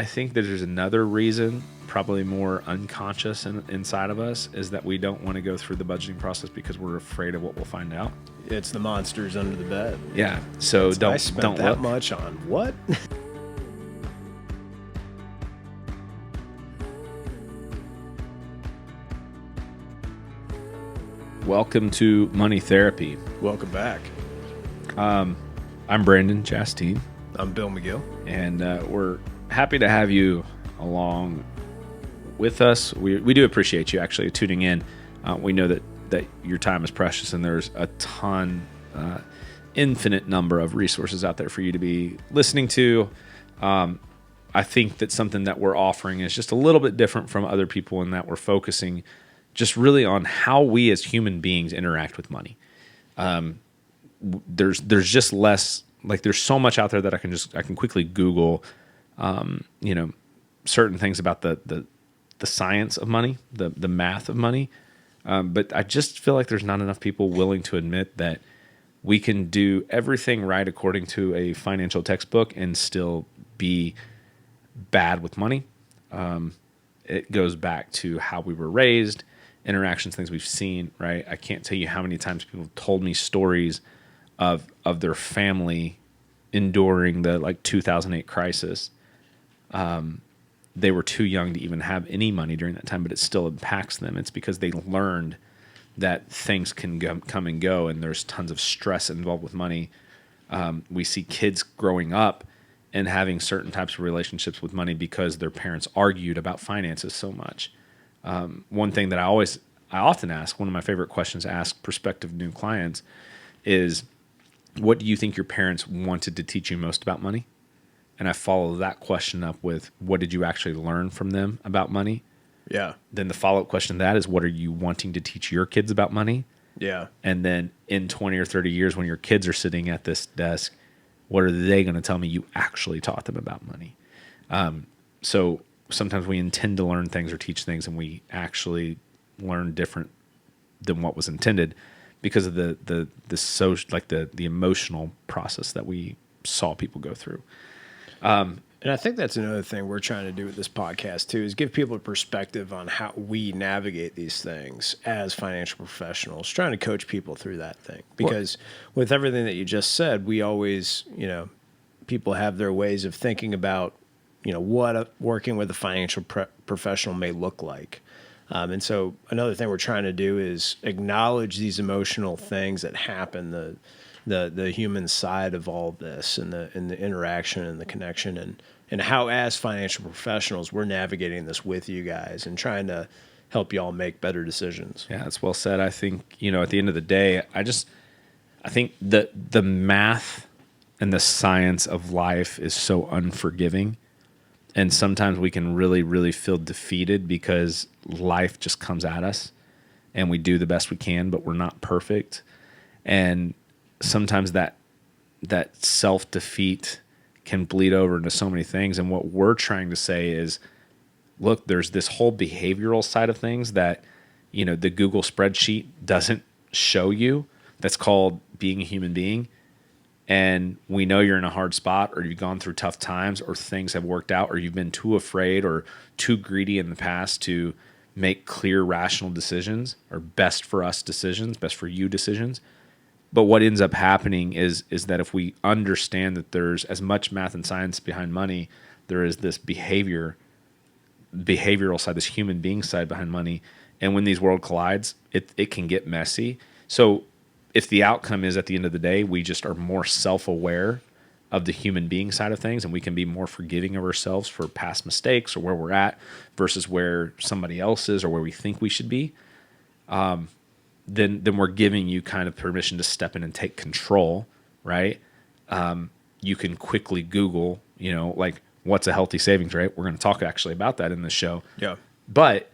I think that there's another reason, probably more unconscious inside of us, is that we don't want to go through the budgeting process because we're afraid of what we'll find out. It's the monsters under the bed. Yeah. So I spent don't that look. much on what? Welcome to Money Therapy. Welcome back. I'm Brandon Chasteen. I'm Bill McGill. And we're happy to have you along with us. We do appreciate you actually tuning in. We know that your time is precious, and there's a ton, infinite number of resources out there for you to be listening to. I think that something that we're offering is just a little bit different from other people in that we're focusing just really on how we as human beings interact with money. There's just less, like there's so much out there that I can quickly Google, certain things about the science of money, the math of money. But I just feel like there's not enough people willing to admit that we can do everything right according to a financial textbook and still be bad with money. It goes back to how we were raised, interactions, things we've seen, right? I can't tell you how many times people told me stories of their family enduring the 2008 crisis. They were too young to even have any money during that time, but it still impacts them. It's because they learned that things can come and go, and there's tons of stress involved with money. We see kids growing up and having certain types of relationships with money because their parents argued about finances so much. One thing that I often ask, one of my favorite questions to ask prospective new clients is, what do you think your parents wanted to teach you most about money? And I follow that question up with, what did you actually learn from them about money? Yeah. Then the follow-up question to that is, what are you wanting to teach your kids about money? Yeah. And then in 20 or 30 years, when your kids are sitting at this desk, what are they going to tell me you actually taught them about money? So sometimes we intend to learn things or teach things, and we actually learn different than what was intended because of the social, the emotional process that we saw people go through. And I think that's another thing we're trying to do with this podcast too, is give people a perspective on how we navigate these things as financial professionals, trying to coach people through that thing. Because with everything that you just said, we always, people have their ways of thinking about, what working with a financial professional may look like. And so another thing we're trying to do is acknowledge these emotional things that happen, the human side of all of this, and the interaction and the connection, and how as financial professionals we're navigating this with you guys and trying to help y'all make better decisions. Yeah, that's well said. I think, at the end of the day, I think the math and the science of life is so unforgiving. And sometimes we can really, really feel defeated because life just comes at us and we do the best we can, but we're not perfect. And sometimes that self-defeat can bleed over into so many things. And what we're trying to say is, look, there's this whole behavioral side of things that, the Google spreadsheet doesn't show you. That's called being a human being. And we know you're in a hard spot, or you've gone through tough times, or things have worked out, or you've been too afraid or too greedy in the past to make clear, rational decisions, or best for us decisions, best for you decisions. But what ends up happening is that if we understand that there's as much math and science behind money, there is this behavioral side, this human being side behind money. And when these worlds collides, it can get messy. So if the outcome is, at the end of the day, we just are more self-aware of the human being side of things, and we can be more forgiving of ourselves for past mistakes or where we're at versus where somebody else is or where we think we should be, then we're giving you kind of permission to step in and take control, right? You can quickly Google, what's a healthy savings rate? We're going to talk actually about that in this show. Yeah. But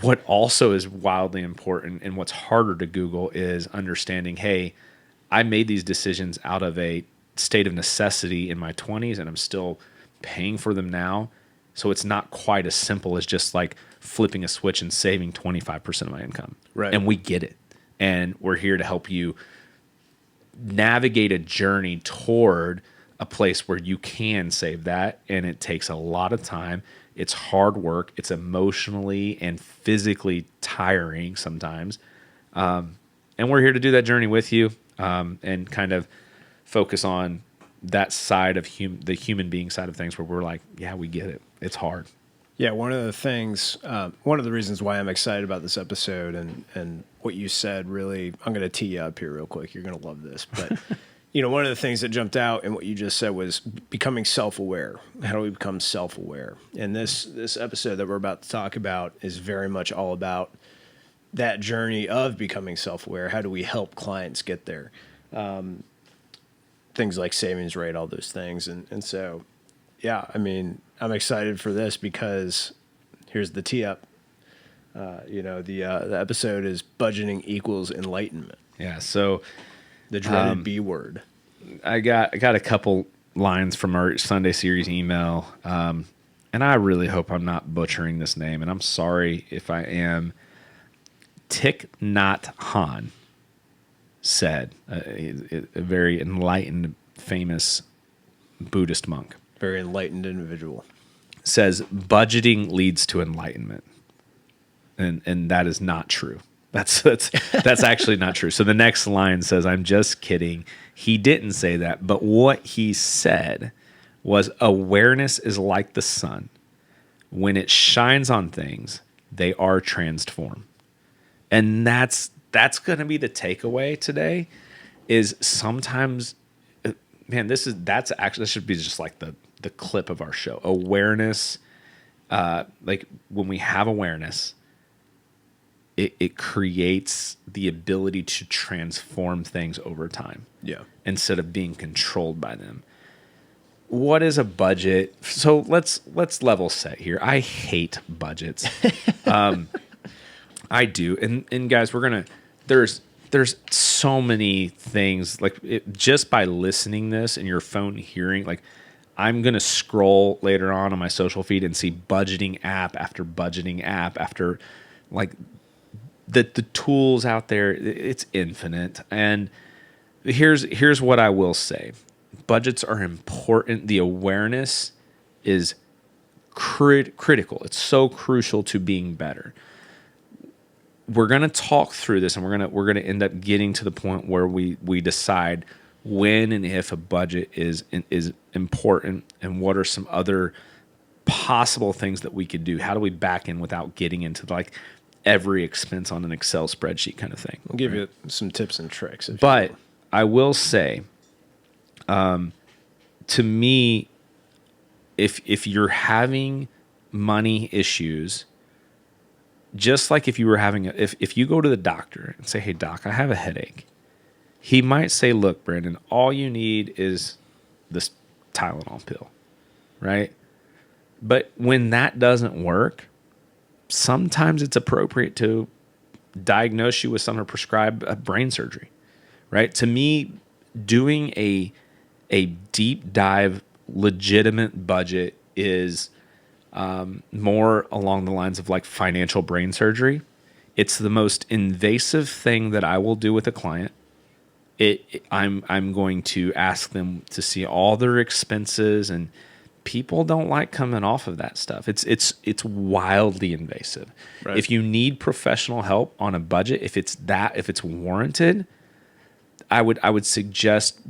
what also is wildly important and what's harder to Google is understanding, hey, I made these decisions out of a state of necessity in my 20s, and I'm still paying for them now. So it's not quite as simple as just like flipping a switch and saving 25% of my income. Right. And we get it. And we're here to help you navigate a journey toward a place where you can save that, and it takes a lot of time. It's hard work. It's emotionally and physically tiring sometimes. And we're here to do that journey with you, and kind of focus on that side of the human being side of things where we're like, yeah, we get it. It's hard. Yeah, one of the things, one of the reasons why I'm excited about this episode and what you said, really, I'm going to tee you up here real quick. You're going to love this. But, one of the things that jumped out in what you just said was becoming self-aware. How do we become self-aware? And this episode that we're about to talk about is very much all about that journey of becoming self-aware. How do we help clients get there? Things like savings rate, all those things. And so, yeah, I mean, I'm excited for this because here's the tee up. The episode is budgeting equals enlightenment. Yeah. So the dreaded B word. I got a couple lines from our Sunday series email. And I really hope I'm not butchering this name, and I'm sorry if I am. Thich Nhat Hanh said, a very enlightened, famous Buddhist monk. Very enlightened individual. Says budgeting leads to enlightenment. And that is not true. That's actually not true. So the next line says, I'm just kidding. He didn't say that, but what he said was awareness is like the sun. When it shines on things, they are transformed. And that's going to be the takeaway today is sometimes, man, this should be just like the clip of our show. Awareness, like when we have awareness, it creates the ability to transform things over time. Yeah. Instead of being controlled by them. What is a budget? So let's level set here. I hate budgets. I do. And guys, there's so many things like just by listening this and your phone hearing, like I'm going to scroll later on my social feed and see budgeting app after like the tools out there. It's infinite. And here's what I will say. Budgets are important. The awareness is critical. It's so crucial to being better. We're going to talk through this, and we're going to end up getting to the point where we decide when and if a budget is important, and what are some other possible things that we could do. How do we back in without getting into like every expense on an Excel spreadsheet kind of thing? I'll give you some tips and tricks. But I will say, to me, if you're having money issues, just like if you were having if you go to the doctor and say, hey doc, I have a headache, he might say, look, Brandon, all you need is this Tylenol pill, right? But when that doesn't work, sometimes it's appropriate to diagnose you with some or prescribe a brain surgery, right? To me, doing a deep dive, legitimate budget is more along the lines of like financial brain surgery. It's the most invasive thing that I will do with a client. I'm going to ask them to see all their expenses, and people don't like coming off of that stuff. It's wildly invasive. Right. If you need professional help on a budget, if it's warranted, I would suggest,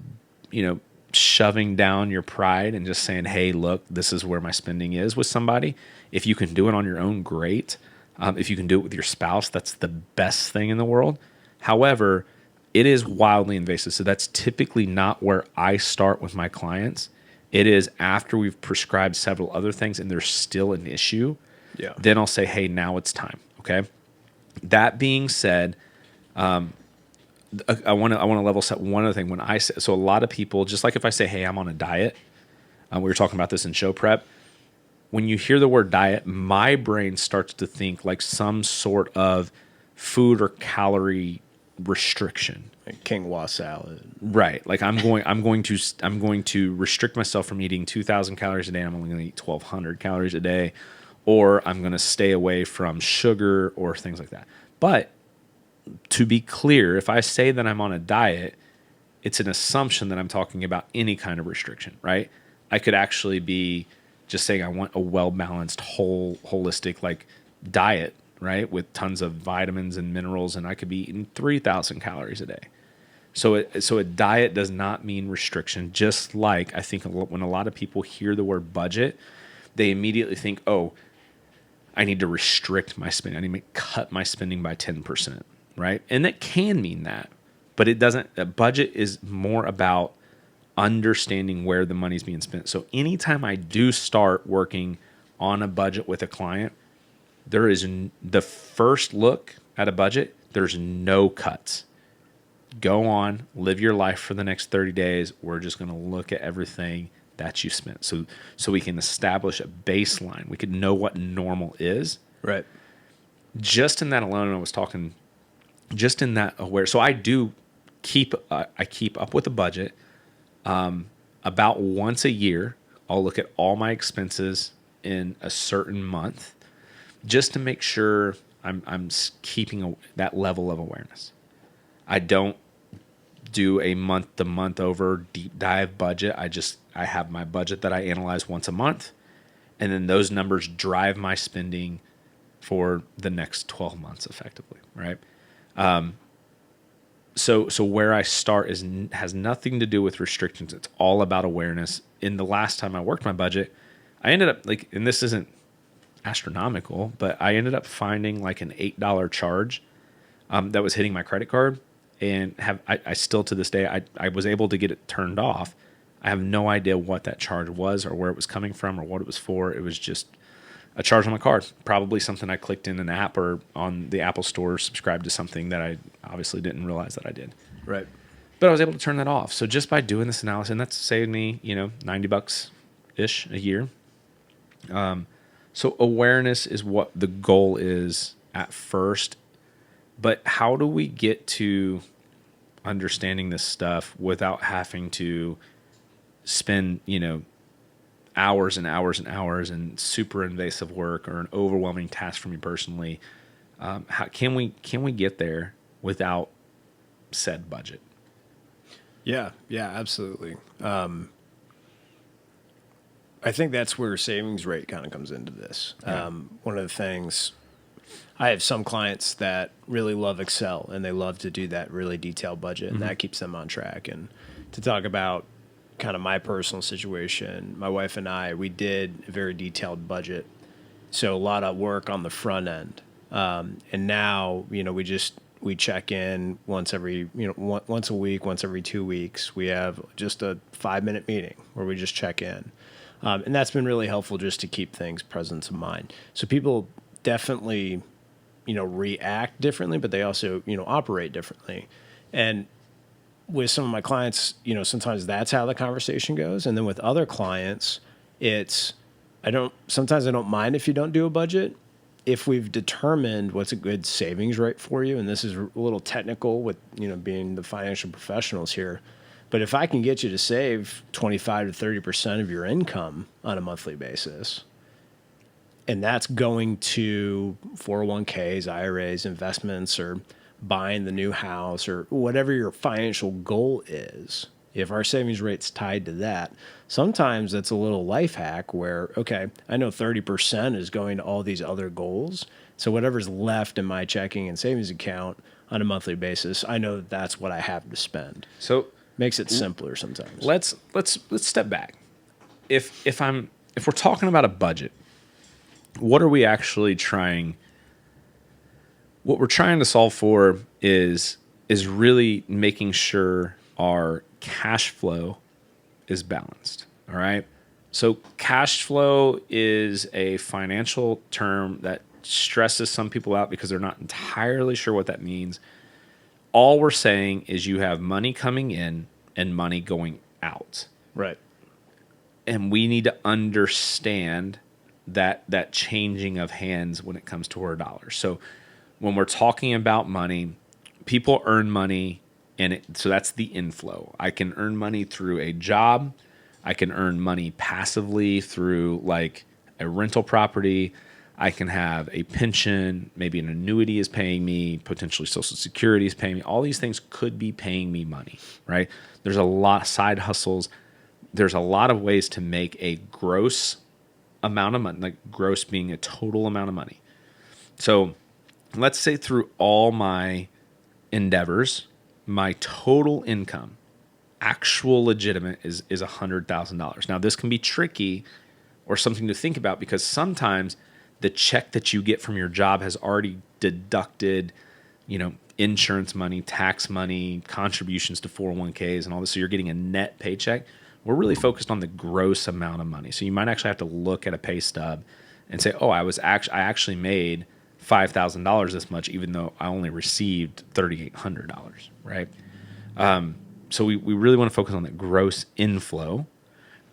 shoving down your pride and just saying, hey, look, this is where my spending is with somebody. If you can do it on your own, great. If you can do it with your spouse, that's the best thing in the world. However, it is wildly invasive. So that's typically not where I start with my clients. It is after we've prescribed several other things and there's still an issue. Yeah. Then I'll say, hey, now it's time. Okay. That being said, I want to level set one other thing. So a lot of people, just like if I say, hey, I'm on a diet, we were talking about this in show prep. When you hear the word diet, my brain starts to think like some sort of food or calorie restriction. Like quinoa salad. Right. Like I'm going to restrict myself from eating 2,000 calories a day. And I'm only going to eat 1,200 calories a day, or I'm going to stay away from sugar or things like that. But to be clear, if I say that I'm on a diet, it's an assumption that I'm talking about any kind of restriction, right? I could actually be just saying I want a well-balanced, holistic like diet, right, with tons of vitamins and minerals, and I could be eating 3,000 calories a day. So a diet does not mean restriction. Just like I think when a lot of people hear the word budget, they immediately think, oh, I need to restrict my spending. I need to cut my spending by 10%, right? And that can mean that, but it doesn't. A budget is more about understanding where the money's being spent. So anytime I do start working on a budget with a client, there is the first look at a budget, there's no cuts. Go on, live your life for the next 30 days. We're just going to look at everything that you spent. So we can establish a baseline. We can know what normal is. Right. Just in that alone, I was talking, just in that aware. So I do keep up with a budget. About once a year, I'll look at all my expenses in a certain month just to make sure I'm keeping that level of awareness. I don't do a month-to-month over deep dive budget. I have my budget that I analyze once a month, and then those numbers drive my spending for the next 12 months effectively, right? So where I start has nothing to do with restrictions. It's all about awareness. In the last time I worked my budget, I ended up and this isn't astronomical, but I ended up finding like an $8 charge that was hitting my credit card. And I still to this day, I was able to get it turned off. I have no idea what that charge was or where it was coming from or what it was for. It was just a charge on my card. Probably something I clicked in an app or on the Apple Store, subscribed to something that I obviously didn't realize that I did. Right. But I was able to turn that off. So just by doing this analysis, and that's saved me, $90-ish a year. So awareness is what the goal is at first. But how do we get to understanding this stuff without having to spend, hours and hours and hours and super invasive work or an overwhelming task for me personally? How can we get there without said budget? Yeah, absolutely. I think that's where savings rate kind of comes into this. Yeah. One of the things, I have some clients that really love Excel and they love to do that really detailed budget, and that keeps them on track. And to talk about kind of my personal situation, my wife and I, we did a very detailed budget. So a lot of work on the front end. And now, we check in once every, once a week, once every 2 weeks. We have just a 5-minute meeting where we just check in. And that's been really helpful just to keep things present in mind. So people definitely, react differently, but they also, operate differently. And with some of my clients, sometimes that's how the conversation goes. And then with other clients, sometimes I don't mind if you don't do a budget. If we've determined what's a good savings rate for you, and this is a little technical with, being the financial professionals here, but if I can get you to save 25 to 30% of your income on a monthly basis, and that's going to 401ks, IRAs, investments, or buying the new house, or whatever your financial goal is, if our savings rate's tied to that, sometimes that's a little life hack where, okay, I know 30% is going to all these other goals. So whatever's left in my checking and savings account on a monthly basis, I know that's what I have to spend. So makes it simpler sometimes. let's step back. If we're talking about a budget, what are we actually trying? What we're trying to solve for is really making sure our cash flow is balanced. All right. So cash flow is a financial term that stresses some people out because they're not entirely sure what that means. All we're saying is you have money coming in and money going out. Right. And we need to understand that changing of hands when it comes to our dollars. So when we're talking about money, people earn money, so that's the inflow. I can earn money through a job. I can earn money passively through like a rental property. I can have a pension, maybe an annuity is paying me, potentially Social Security is paying me. All these things could be paying me money, right? There's a lot of side hustles. There's a lot of ways to make a gross amount of money, like gross being a total amount of money. So let's say through all my endeavors, my total income, actual legitimate, is $100,000. Now, this can be tricky or something to think about because sometimes the check that you get from your job has already deducted, insurance money, tax money, contributions to 401ks and all this. So you're getting a net paycheck. We're really focused on the gross amount of money. So you might actually have to look at a pay stub and say, oh, I actually made $5,000 this much, even though I only received $3,800, right? So we really want to focus on the gross inflow.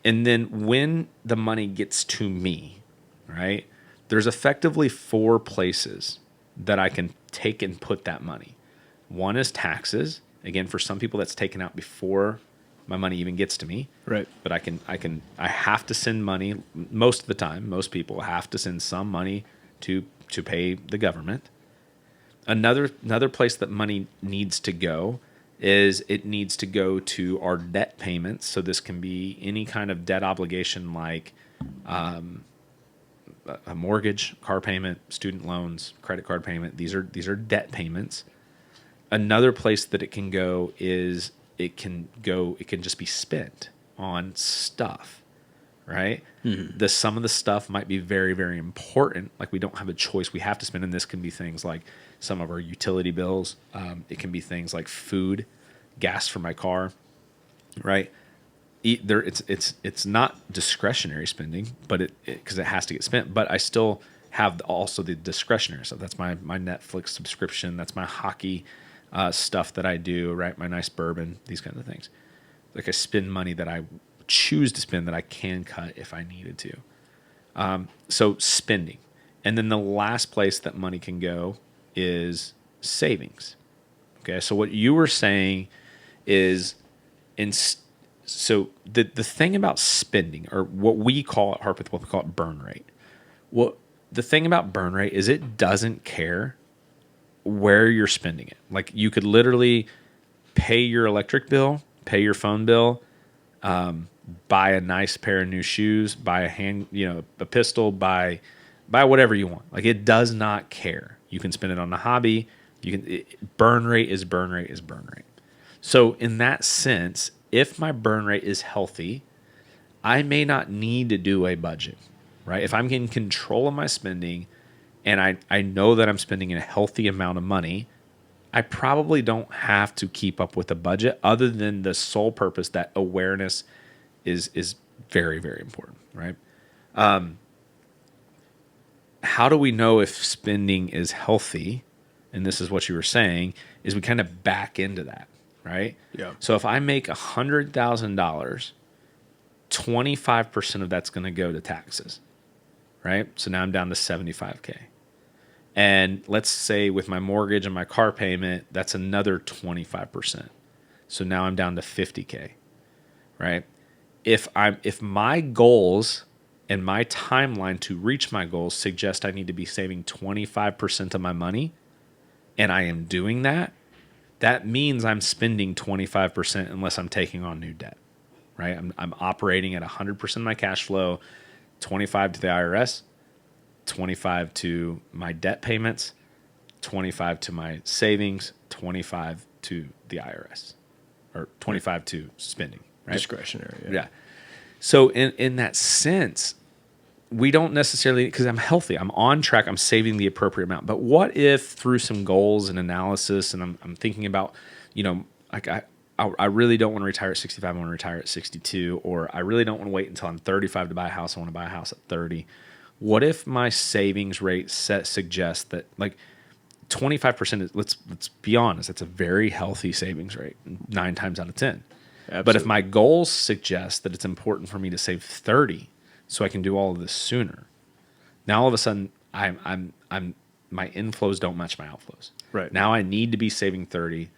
And then when the money gets to me, right, there's effectively 4 places that I can take and put that money. One is taxes. Again, for some people, that's taken out before my money even gets to me. Right. But I have to send money most of the time. Most people have to send some money to pay the government. Another place that money needs to go is it needs to go to our debt payments. So this can be any kind of debt obligation like a mortgage, car payment, student loans, credit card payment. These are debt payments. Another place that it can go is it can just be spent on stuff, right? Mm-hmm. Some of the stuff might be very, very important. Like we don't have a choice. We have to spend. And this can be things like some of our utility bills. It can be things like food, gas for my car, right? It's not discretionary spending, but because it has to get spent. But I still have also the discretionary stuff. That's my Netflix subscription. That's my hockey stuff that I do, right? My nice bourbon, these kinds of things. Like I spend money that I choose to spend that I can cut if I needed to. So spending. And then the last place that money can go is savings. Okay, so what you were saying is, so the thing about spending, or what we call at Harpeth, what we call it burn rate. Well, the thing about burn rate is it doesn't care where you're spending it. Like you could literally pay your electric bill, pay your phone bill, buy a nice pair of new shoes, buy a pistol, buy whatever you want. Like it does not care. You can spend it on a hobby. Burn rate is burn rate is burn rate. So in that sense, if my burn rate is healthy, I may not need to do a budget, right? If I'm getting control of my spending and I know that I'm spending a healthy amount of money, I probably don't have to keep up with a budget other than the sole purpose that awareness is very, very important, right? How do we know if spending is healthy? And this is what you were saying, is we kind of back into that, right? Yeah. So if I make $100,000, 25% of that's going to go to taxes, right? So now I'm down to 75K. And let's say with my mortgage and my car payment, that's another 25%. So now I'm down to 50K, right? If my goals and my timeline to reach my goals suggest I need to be saving 25% of my money, and I am doing that, that means I'm spending 25% unless I'm taking on new debt, right? I'm operating at 100% of my cash flow, 25 to the IRS, 25 to my debt payments, 25 to my savings, 25 to the IRS, or 25 to spending, right? Discretionary. Yeah. So in that sense, we don't necessarily, because I'm healthy, I'm on track, I'm saving the appropriate amount. But what if through some goals and analysis, and I'm thinking about, like I really don't want to retire at 65, I want to retire at 62, or I really don't want to wait until I'm 35 to buy a house, I want to buy a house at 30. What if my savings rate suggests that like 25% is, let's be honest, that's a very healthy savings rate, 9 times out of 10. Absolutely. But if my goals suggest that it's important for me to save 30 so I can do all of this sooner, now all of a sudden I'm my inflows don't match my outflows. Right. Now I need to be saving 30,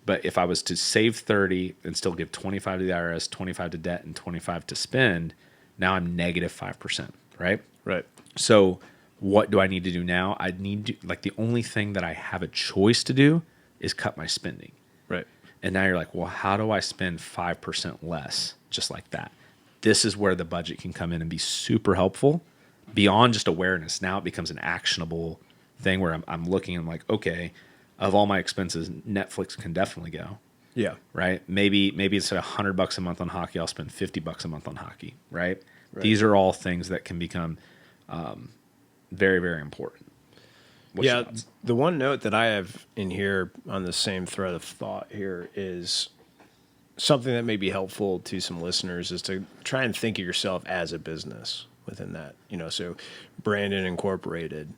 but if I was to save 30 and still give 25 to the IRS, 25 to debt, and 25 to spend, now I'm negative 5%, right? Right. So what do I need to do now? I need to, like, the only thing that I have a choice to do is cut my spending. Right. And now you're like, well, how do I spend 5% less just like that? This is where the budget can come in and be super helpful beyond just awareness. Now it becomes an actionable thing where I'm looking and I'm like, okay, of all my expenses, Netflix can definitely go. Yeah. Right. Maybe instead of $100 a month on hockey, I'll spend $50 a month on hockey. Right. These are all things that can become very, very important. What's your thoughts? The one note that I have in here on the same thread of thought here is something that may be helpful to some listeners is to try and think of yourself as a business within that. So Brandon Incorporated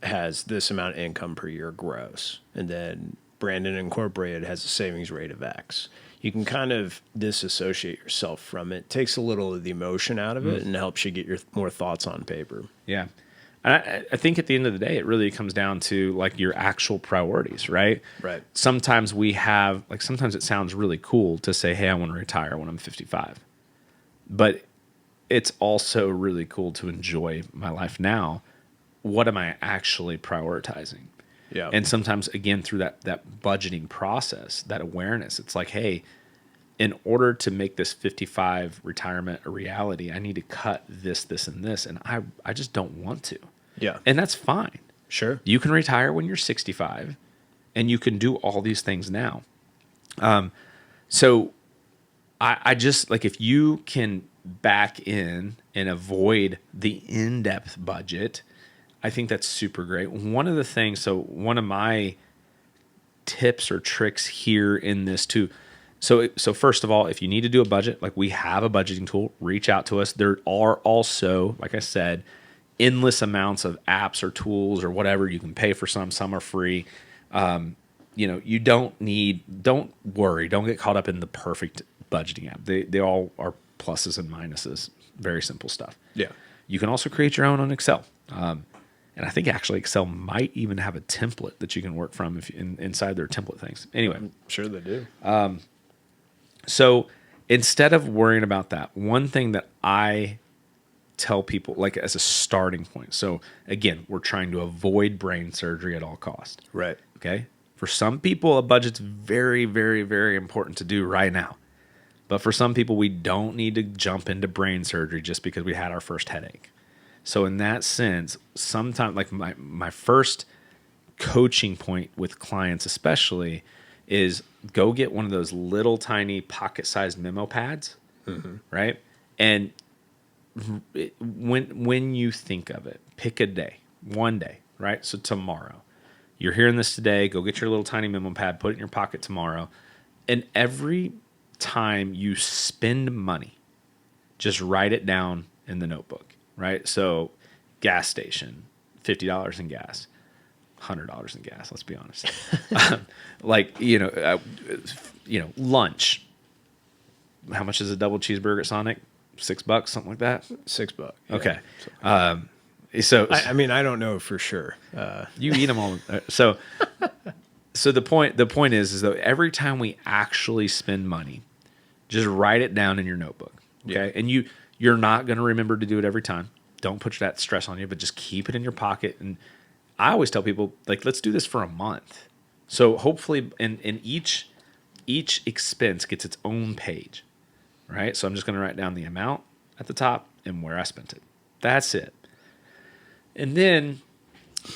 has this amount of income per year gross, and then Brandon Incorporated has a savings rate of X. You can kind of disassociate yourself from it. Takes a little of the emotion out of it and helps you get your more thoughts on paper. Yeah. And I think at the end of the day, it really comes down to like your actual priorities, right? Right. Sometimes sometimes it sounds really cool to say, hey, I want to retire when I'm 55. But it's also really cool to enjoy my life now. What am I actually prioritizing? Yeah. And sometimes, again, through that budgeting process, that awareness, it's like, hey, in order to make this 55 retirement a reality, I need to cut this, and this. And I just don't want to. Yeah. And that's fine. Sure. You can retire when you're 65 and you can do all these things now. So I just like, if you can back in and avoid the in-depth budget, I think that's super great. One of the things, so one of my tips or tricks here in this too. So first of all, if you need to do a budget, like we have a budgeting tool, reach out to us. There are also, like I said, endless amounts of apps or tools or whatever. You can pay for some are free. You don't worry. Don't get caught up in the perfect budgeting app. They all are pluses and minuses. Very simple stuff. Yeah. You can also create your own on Excel. And I think actually Excel might even have a template that you can work from inside their template things. Anyway. I'm sure they do. So instead of worrying about that, one thing that I tell people, like as a starting point. So again, we're trying to avoid brain surgery at all costs. Right. Okay. For some people, a budget's very, very, very important to do right now. But for some people, we don't need to jump into brain surgery just because we had our first headache. So in that sense, sometimes like my first coaching point with clients especially is go get one of those little tiny pocket-sized memo pads, right? And when you think of it, pick a day, one day, right? So tomorrow. You're hearing this today, go get your little tiny memo pad, put it in your pocket tomorrow. And every time you spend money, just write it down in the notebook, right? So gas station, $50 in gas. $100 in gas. Let's be honest. Lunch. How much is a double cheeseburger at Sonic? $6, something like that. $6. Yeah. Okay. So I don't know for sure. You eat them all. So the point is that every time we actually spend money, just write it down in your notebook. Okay. Yeah. And you're not going to remember to do it every time. Don't put that stress on you, but just keep it in your pocket. And I always tell people, like, let's do this for a month. So hopefully in each expense gets its own page, right? So I'm just going to write down the amount at the top and where I spent it. That's it. And then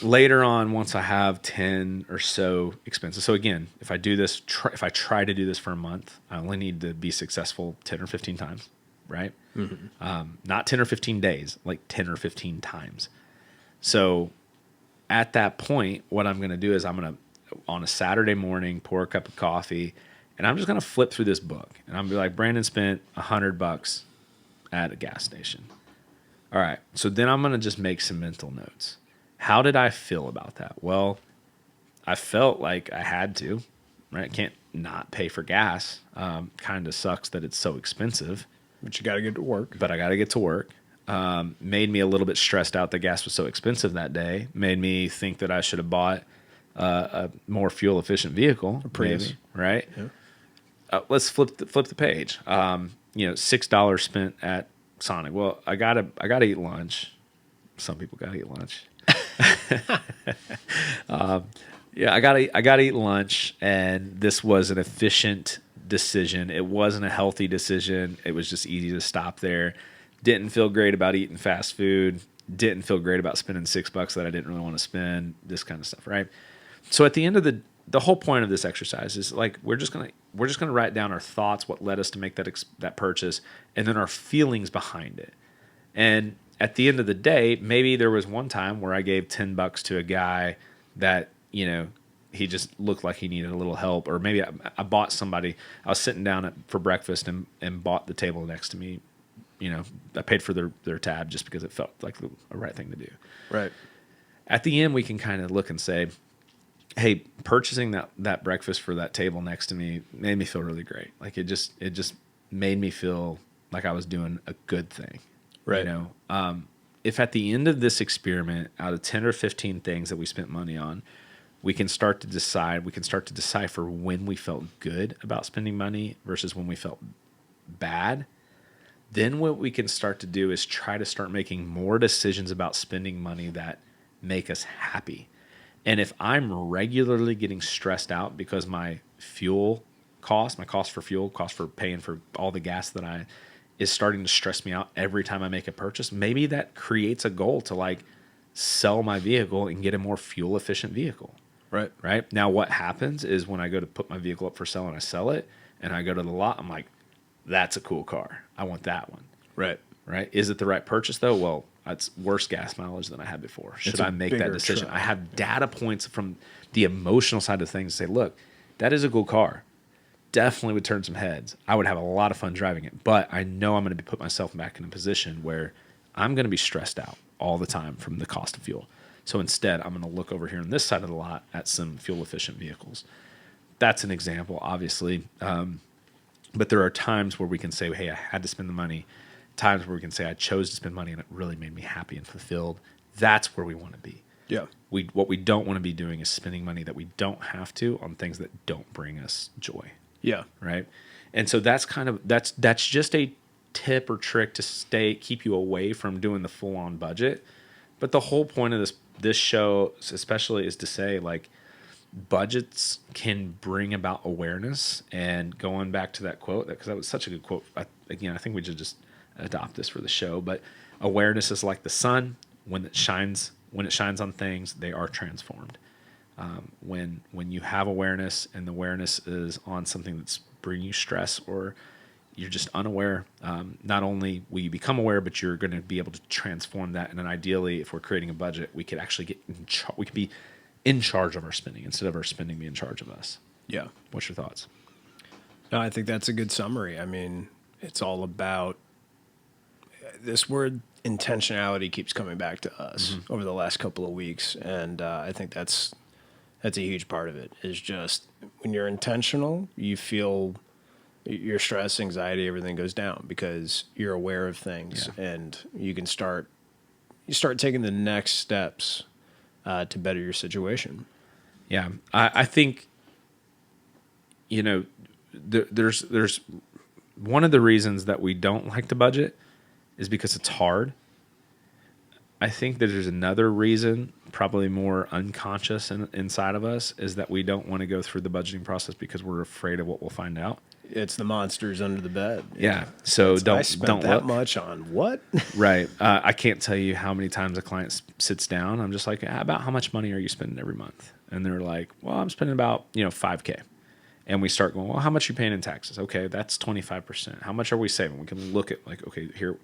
later on, once I have 10 or so expenses. So again, if I do this, if I try to do this for a month, I only need to be successful 10 or 15 times, right? Mm-hmm. Not 10 or 15 days, like 10 or 15 times. So at that point, what I'm going to do is I'm going to, on a Saturday morning, pour a cup of coffee, and I'm just going to flip through this book. And I'm going to be like, Brandon spent $100 at a gas station. All right. So then I'm going to just make some mental notes. How did I feel about that? Well, I felt like I had to, right? I can't not pay for gas. Kind of sucks that it's so expensive. But you got to get to work. But I got to get to work. Made me a little bit stressed out that gas was so expensive that day. Made me think that I should have bought a more fuel efficient vehicle, maybe, right? Yeah. Let's flip the page. $6 spent at Sonic. Well, I gotta eat lunch. Some people gotta eat lunch. Yeah, I gotta eat lunch, and this was an efficient decision. It wasn't a healthy decision. It was just easy to stop there. Didn't feel great about eating fast food. Didn't feel great about spending $6 that I didn't really want to spend. This kind of stuff, right? So at the end of the whole point of this exercise is like we're just gonna write down our thoughts, what led us to make that purchase, and then our feelings behind it. And at the end of the day, maybe there was one time where I gave $10 to a guy that, he just looked like he needed a little help. Or maybe I bought somebody, I was sitting down for breakfast and bought the table next to me. I paid for their tab just because it felt like the right thing to do. Right. At the end, we can kind of look and say, hey, purchasing that breakfast for that table next to me made me feel really great. Like it just made me feel like I was doing a good thing. Right. If at the end of this experiment, out of 10 or 15 things that we spent money on, we can start to decipher when we felt good about spending money versus when we felt bad. Then what we can start to do is try to start making more decisions about spending money that make us happy. And if I'm regularly getting stressed out because my cost for paying for all the gas that is starting to stress me out every time I make a purchase, maybe that creates a goal to like sell my vehicle and get a more fuel efficient vehicle. Right. Now what happens is when I go to put my vehicle up for sale and I sell it and I go to the lot, I'm like, that's a cool car. I want that one. Right. Is it the right purchase though? Well, that's worse gas mileage than I had before. Should I make that decision? Truck. I have data points from the emotional side of things to say, look, that is a cool car. Definitely would turn some heads. I would have a lot of fun driving it, but I know I'm going to put myself back in a position where I'm going to be stressed out all the time from the cost of fuel. So instead, I'm going to look over here on this side of the lot at some fuel efficient vehicles. That's an example, obviously. But there are times where we can say, hey, I had to spend the money. Times where we can say I chose to spend money and it really made me happy and fulfilled. That's where we want to be. Yeah. What we don't want to be doing is spending money that we don't have to on things that don't bring us joy. Yeah. Right. And so that's just a tip or trick to keep you away from doing the full on budget. But the whole point of this show especially is to say like budgets can bring about awareness. And going back to that quote, because that was such a good quote. I think we should just adopt this for the show. But awareness is like the sun. When it shines on things, they are transformed. When you have awareness and the awareness is on something that's bringing you stress or you're just unaware, not only will you become aware, but you're going to be able to transform that. And then ideally, if we're creating a budget, we could actually we could be in charge of our spending instead of our spending being in charge of us. Yeah. What's your thoughts? No, I think that's a good summary. I mean, it's all about this word intentionality keeps coming back to us over the last couple of weeks. And I think that's a huge part of it is just when you're intentional, you feel your stress, anxiety, everything goes down because you're aware of things and you can start taking the next steps to better your situation. Yeah. I think, there's one of the reasons that we don't like to budget is because it's hard. I think that there's another reason, probably more unconscious inside of us, is that we don't want to go through the budgeting process because we're afraid of what we'll find out. It's the monsters under the bed. Yeah. So I spent that look. much on what? Right. I can't tell you how many times a client sits down. I'm just like, about how much money are you spending every month? And they're like, well, I'm spending about, $5K. And we start going, well, how much are you paying in taxes? Okay, that's 25%. How much are we saving? We can look at like, okay, here,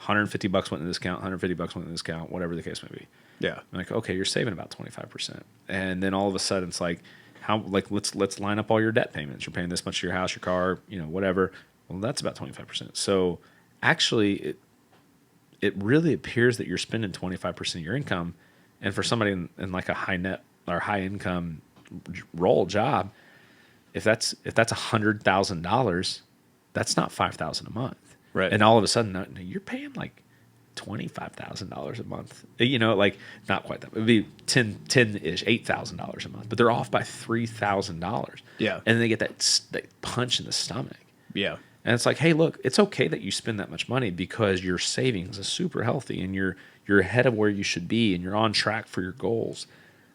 $150 went in discount, $150 went in discount, whatever the case may be. Yeah. I'm like, okay, you're saving about 25%. And then all of a sudden it's like, let's line up all your debt payments. You're paying this much for your house, your car, whatever. Well, that's about 25%. So actually it really appears that you're spending 25% of your income. And for somebody in like a high net or high income role job, if that's $100,000, that's not $5,000 a month. Right. And all of a sudden you're paying like $25,000 a month. Like not quite that. It would be 10-ish, $8,000 a month. But they're off by $3,000. Yeah. And then they get that punch in the stomach. Yeah. And it's like, hey, look, it's okay that you spend that much money because your savings is super healthy and you're you're ahead of where you should be and you're on track for your goals.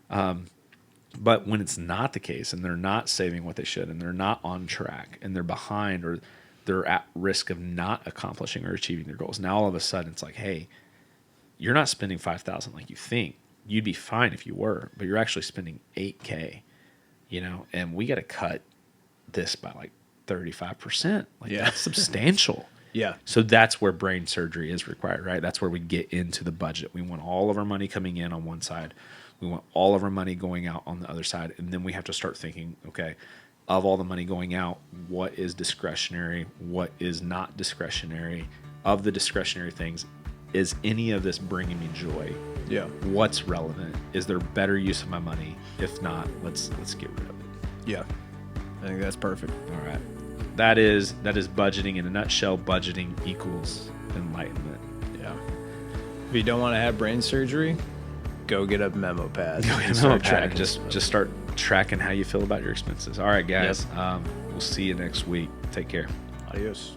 But when it's not the case and they're not saving what they should and they're not on track and they're behind or they're at risk of not accomplishing or achieving their goals, now all of a sudden it's like, hey, you're not spending $5,000 like you think. You'd be fine if you were, but you're actually spending $8,000, and we got to cut this by like 35%. Like that's substantial. Yeah. So that's where brain surgery is required, right? That's where we get into the budget. We want all of our money coming in on one side. We want all of our money going out on the other side. And then we have to start thinking, okay, of all the money going out, what is discretionary? What is not discretionary? Of the discretionary things, is any of this bringing me joy? Yeah. What's relevant? Is there better use of my money? If not, let's get rid of it. Yeah. I think that's perfect. All right. That is budgeting in a nutshell. Budgeting equals enlightenment. Yeah. If you don't want to have brain surgery, go get a memo pad. Go get a memo pad and just start tracking how you feel about your expenses. All right, guys. Yep. We'll see you next week. Take care. Adios.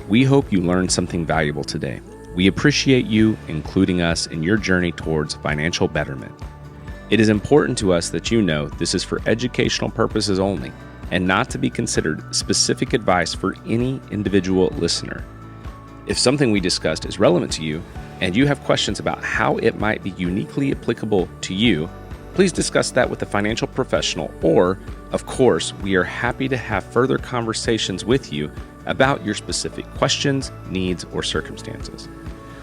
We hope you learned something valuable today. We appreciate you including us in your journey towards financial betterment. It is important to us that you know this is for educational purposes only and not to be considered specific advice for any individual listener. If something we discussed is relevant to you and you have questions about how it might be uniquely applicable to you, please discuss that with a financial professional, or, of course, we are happy to have further conversations with you about your specific questions, needs, or circumstances.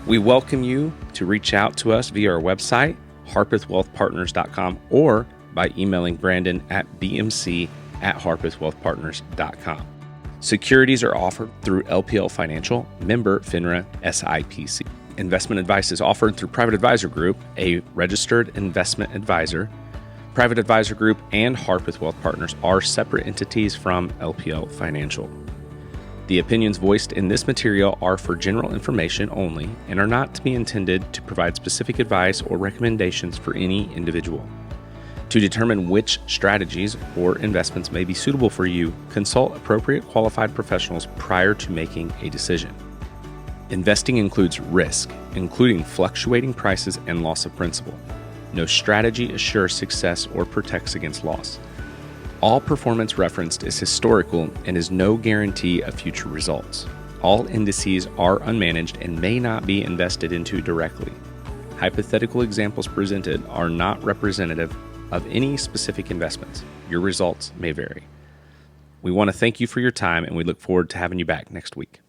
We welcome you to reach out to us via our website, harpethwealthpartners.com, or by emailing Brandon at bmc@harpethwealthpartners.com. Securities are offered through LPL Financial, member FINRA SIPC. Investment advice is offered through Private Advisor Group, a registered investment advisor. Private Advisor Group and Harpeth Wealth Partners are separate entities from LPL Financial. The opinions voiced in this material are for general information only and are not to be intended to provide specific advice or recommendations for any individual. To determine which strategies or investments may be suitable for you, consult appropriate qualified professionals prior to making a decision. Investing includes risk, including fluctuating prices and loss of principal. No strategy assures success or protects against loss. All performance referenced is historical and is no guarantee of future results. All indices are unmanaged and may not be invested into directly. Hypothetical examples presented are not representative of any specific investments. Your results may vary. We want to thank you for your time, and we look forward to having you back next week.